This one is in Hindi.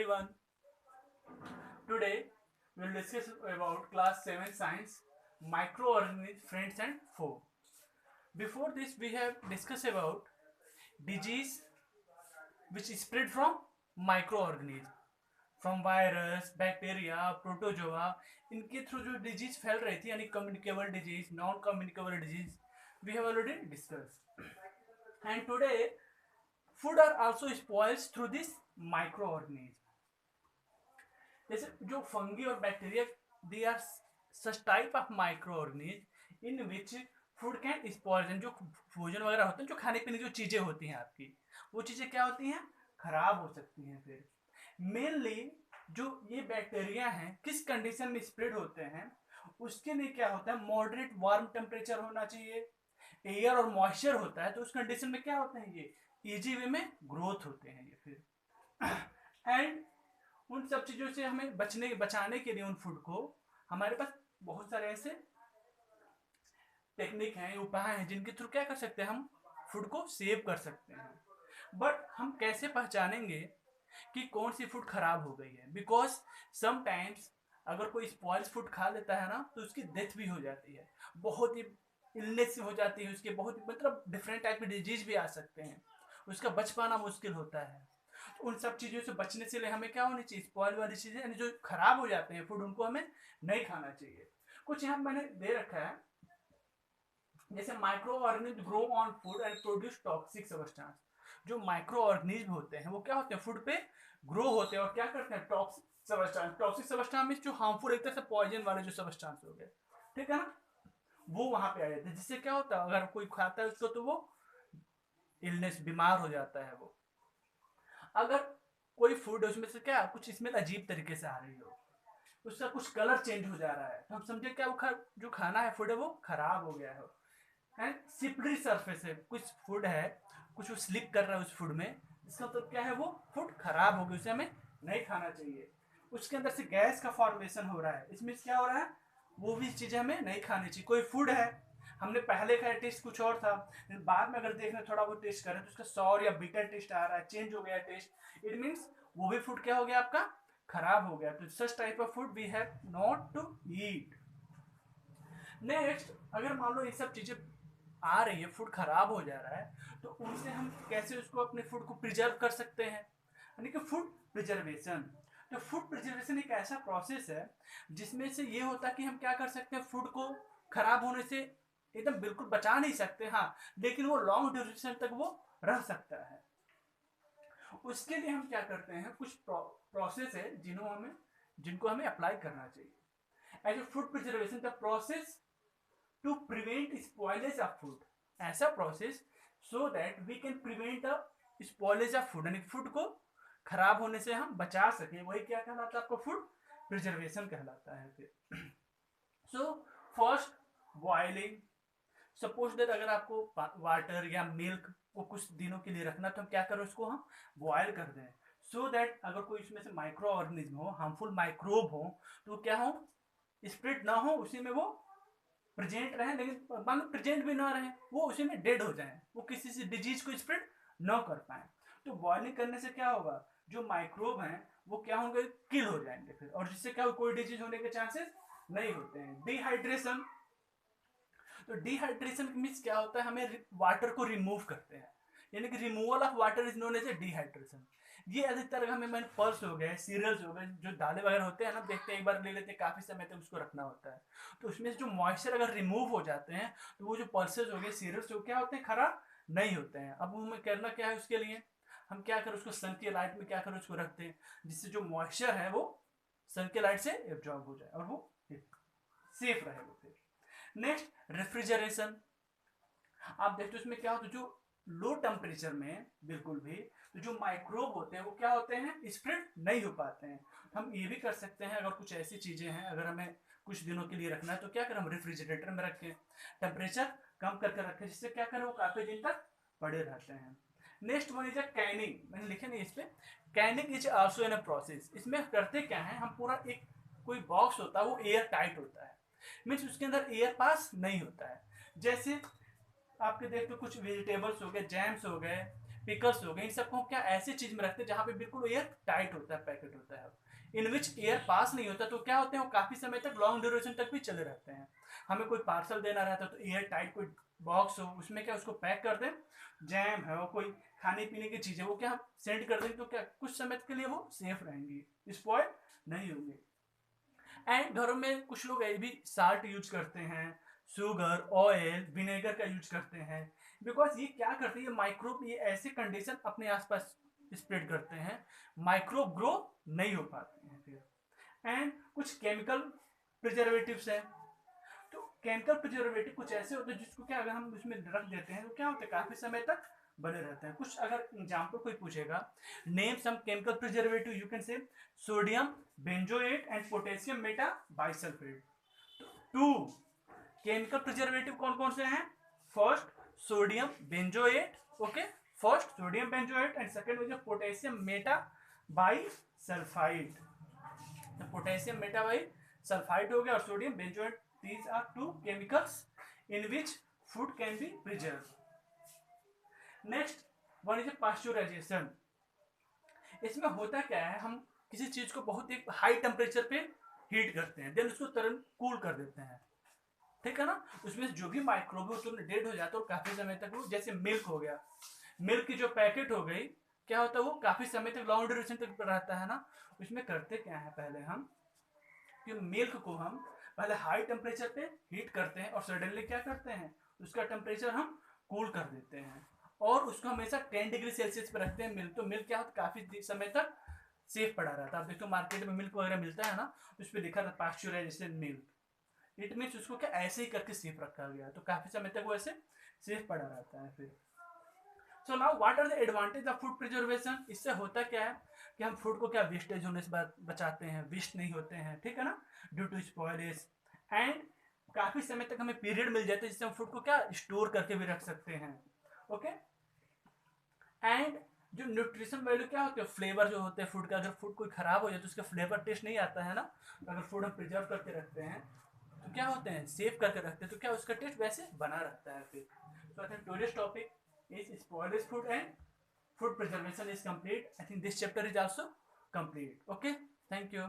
everyone. Today we will discuss about class 7 science microorganisms, friends and foe. Before this we have discussed about disease which spread from microorganisms, from virus, bacteria, protozoa, इनके थ्रू जो डिजीज फैल रही थी यानी communicable disease, non communicable disease, we have already discuss. And today food are also spoils through this microorganism. जैसे जो फंगी और bacteria, they are such type of microorganism in which food can spoil. जो भोजन वगैरह होते हैं, जो खाने पीने जो चीजें होती हैं आपकी, वो चीजें क्या होती हैं, खराब हो सकती हैं. फिर मेनली जो ये बैक्टीरिया हैं किस कंडीशन में स्प्रेड होते हैं, उसके लिए क्या होता है, मॉडरेट वार्म टेम्परेचर होना चाहिए, एयर और मॉइस्चर होता है, तो उस कंडीशन में क्या होते हैं, ये इजी वे में ग्रोथ होते हैं ये. फिर एंड उन सब चीजों से हमें बचाने के लिए उन फूड को हमारे पास बहुत सारे ऐसे टेक्निक हैं, उपाय हैं, जिनके थ्रू क्या कर सकते हैं, हम फूड को सेव कर सकते हैं. बट हम कैसे पहचानेंगे कि कौन सी फूड खराब हो गई है? बिकॉज समटाइम्स अगर कोई स्पॉइल्स फूड खा लेता है ना, तो उसकी डेथ भी हो जाती है, बहुत ही इलनेस हो जाती है उसके, बहुत मतलब डिफरेंट टाइप के डिजीज भी आ सकते हैं, उसका बच पाना मुश्किल होता है. तो उन सब चीज़ों से बचने से लिए हमें क्या होनी चाहिए, स्पॉइल वाली चीज़ें यानी जो खराब हो जाते हैं फूड, उनको हमें नहीं खाना चाहिए. कुछ यहाँ मैंने दे रखा है, जैसे micro organism grow on food and produce toxic substance. जो माइक्रो ऑर्गेनिज्म होते हैं वो क्या होते हैं, फूड पे ग्रो होते हैं और क्या करते हैं, toxic substance. Toxic substance means जो हार्मफुल, एक तरह से पॉइजन वाले जो सब्सटेंस हो गए, ठीक है ना, वो वहां पे आ जाते हैं, जिससे क्या होता है, अगर कोई खाता है उसको तो वो इलनेस, बीमार हो जाता है वो. अगर कोई फूड है उसमें से क्या कुछ स्मेल अजीब तरीके से आ रही हो, उसका कुछ कलर चेंज हो जा रहा है, तो हम समझे क्या वो जो खाना है फूड है वो खराब हो गया है. एंड स्लिपरी सरफेस है, कुछ फूड है, कुछ वो स्लिप कर रहा है उस फूड में, इसका मतलब क्या है, वो फूड खराब हो गया, उसे हमें नहीं खाना चाहिए. उसके अंदर से गैस का फॉर्मेशन हो रहा है, इसमें क्या हो रहा है, वो भी चीज़ें हमें नहीं खानी चाहिए. कोई फूड है, हमने पहले खाया टेस्ट कुछ और था, बाद में अगर देख रहे थोड़ा बहुत टेस्ट करें तो उसका सॉर या बिटर टेस्ट आ रहा है, चेंज हो गया टेस्ट, इट मीन्स वो भी फूड क्या हो गया, आपका खराब हो गया. तो such type of food we have not to eat. Next, अगर मान लो ये सब चीजें आ रही है, फूड खराब हो जा रहा है, तो उनसे हम कैसे उसको अपने फूड को प्रिजर्व कर सकते हैं, यानी कि फूड प्रिजर्वेशन. तो फूड प्रिजर्वेशन एक ऐसा प्रोसेस है जिसमें से ये होता है कि हम क्या कर सकते हैं, फूड को खराब होने से एकदम बिल्कुल बचा नहीं सकते, हाँ, लेकिन वो लॉन्ग ड्यूरेशन तक वो रह सकता है. उसके लिए हम क्या करते हैं, कुछ प्रोसेस है जिनको हमें अप्लाई करना चाहिए. As a food preservation the process to prevent spoilage of food, ऐसा process so that we can prevent the spoilage of food, यानी फूड को खराब होने से हम बचा सके, वही क्या कहलाता है, आपको फूड प्रिजर्वेशन कहलाता है. फिर so first boiling. Suppose that अगर आपको वाटर या मिल्क को कुछ दिनों के लिए रखना, तो हम क्या करें, उसको हम बॉयल कर दें, सो दैट अगर कोई इसमें से माइक्रो ऑर्गेनिज्म हो, हार्मफुल माइक्रोब हो, तो क्या हो, स्प्रेड ना हो, उसी में वो प्रेजेंट रहे, लेकिन मान लो प्रेजेंट भी ना रहे, वो उसी में डेड हो जाए, वो किसी से डिजीज को स्प्रेड ना कर पाए. तो बॉइलिंग करने से क्या होगा, जो माइक्रोब हैं वो क्या होंगे, किल हो जाएंगे फिर, और जिससे क्या कोई डिजीज होने के चांसेस नहीं होते हैं. डिहाइड्रेशन. तो डिहाइड्रेशन मीन्स क्या होता है, हमें वाटर को रिमूव करते हैं, यानी कि removal of water is known as a dehydration. ये अधिकतर हमें मैंने पल्स हो गए, सीरियल्स हो गए, जो दालें वगैरह होते हैं ना, देखते हैं एक बार ले लेते हैं, काफी समय तक उसको रखना होता है, तो उसमें जो मॉइस्चर अगर रिमूव हो जाते हैं, तो वो जो पल्सेज हो गए, सीरियल्स हो, क्या होते हैं, खराब नहीं होते हैं. अब हमें करना क्या है, उसके लिए हम क्या करें, उसको सन के लाइट में क्या करें, उसको रखते हैं, जिससे जो मॉइस्चर है वो सन के लाइट से एब्जॉर्ब हो जाए और वो सेफ रहे वो. फिर नेक्स्ट, रेफ्रिजरेशन. आप देखते हो उसमें क्या होता है, जो लो टेम्परेचर में बिल्कुल भी, तो जो माइक्रोब होते हैं वो क्या होते हैं, स्प्रेड नहीं हो पाते हैं. हम ये भी कर सकते हैं, अगर कुछ ऐसी चीजें हैं, अगर हमें कुछ दिनों के लिए रखना है, तो क्या करें, हम रेफ्रिजरेटर में रखें, टेम्परेचर कम करके रखें, जिससे क्या करें, वो काफी दिन तक पड़े रहते हैं. Next one is a Canning. मैंने लिखे नहीं इस पे, Canning is also in a process. इसमें करते क्या है, हम पूरा एक कोई बॉक्स होता है, वो एयर टाइट होता है, मीन्स उसके अंदर एयर पास नहीं होता है. जैसे आपके देखते कुछ वेजिटेबल्स हो गए, जैम्स हो गए, पिकल्स हो गए, इन सबको हम क्या ऐसी चीज में रखते हैं जहाँ पे बिल्कुल एयर टाइट होता है, पैकेट होता है, इन विच एयर पास नहीं होता, तो क्या होते हैं वो काफी समय तक, लॉन्ग ड्यूरेशन तक भी चले रहते हैं। हमें कोई पार्सल देना रहता है तो एयर टाइट कोई बॉक्स हो, उसमें क्या उसको पैक कर दें, जैम है, वो कोई खाने पीने की चीज़ है, वो क्या हम सेंड कर देंगे तो क्या कुछ समय के लिए वो सेफ रहेंगी, स्पॉइल नहीं होंगे। एंड घरों में कुछ लोग ये भी साल्ट यूज करते हैं, शुगर, ऑयल, विनेगर का यूज करते हैं, बिकॉज ये क्या करते हैं, ये माइक्रोब, ये ऐसे कंडीशन अपने आसपास स्प्रेड करते हैं, माइक्रोब ग्रो नहीं हो पाते हैं फिर। एंड कुछ केमिकल प्रिजर्वेटिव्स हैं, तो केमिकल प्रिजर्वेटिव कुछ ऐसे होते हैं जिसको क्या अगर हम उसमें रख देते हैं तो क्या होता है काफी समय तक बने रहते हैं। कुछ अगर एग्जाम्पल कोई पूछेगा, name some chemical preservative, you can say sodium benzoate and potassium meta bisulphate. Two chemical preservative कौन कौन से हैं? First sodium benzoate, okay, first sodium benzoate and second हो गया potassium meta bi sulphide. Potassium meta bi sulphide हो गया और sodium benzoate, these are two chemicals in which food can be preserved. Next one is pasteurization. इसमें होता क्या है, हम किसी चीज को बहुत एक हाई टेम्परेचर पे हीट करते हैं, देन उसको तुरंत कूल कर देते हैं, ठीक है ना, उसमें जो भी माइक्रोब है तुरंत डेड हो जाता है और काफी समय तक वो, जैसे मिल्क हो गया, मिल्क की जो पैकेट हो गई, क्या होता है वो काफी समय तक लॉन्ग ड्यूरेशन तक रहता है ना। उसमें करते क्या है, पहले हम कि मिल्क को हम पहले हाई टेम्परेचर पे हीट करते हैं और सडनली क्या करते हैं उसका टेम्परेचर हम कूल कर देते हैं और उसको हमेशा 10 डिग्री सेल्सियस पे रखते हैं मिल्क, तो मिल्क क्या होता है काफी समय तक सेफ पड़ा रहता है। आप देखो मार्केट में मिल्क वगैरह मिलता है ना, उस पर लिखा था पास्चुराइजेशन मिल्क, इट मीन्स उसको क्या ऐसे ही करके सेफ रखा गया, तो काफी समय तक वो ऐसे सेफ पड़ा रहता है फिर। So now what are the advantage of food preservation, इससे होता क्या है कि हम फूड को क्या वेस्टेज होने से बचाते हैं, वेस्ट नहीं होते हैं, ठीक है ना, ड्यू टू स्पॉयलेज, एंड काफी समय तक हमें पीरियड मिल जाता है जिससे हम फूड को क्या स्टोर करके भी रख सकते हैं, ओके। एंड जो न्यूट्रिशन वैल्यू क्या होती है, फ्लेवर जो होते हैं फूड का, अगर फूड कोई खराब हो जाए तो उसका फ्लेवर टेस्ट नहीं आता है ना, तो अगर फूड हम प्रिजर्व करके रखते हैं तो क्या होते हैं सेव करके रखते हैं तो क्या उसका टेस्ट वैसे बना रहता है फिर। So I think today's topic is spoilage food and food preservation is complete. I think this chapter is also complete. Okay, thank you.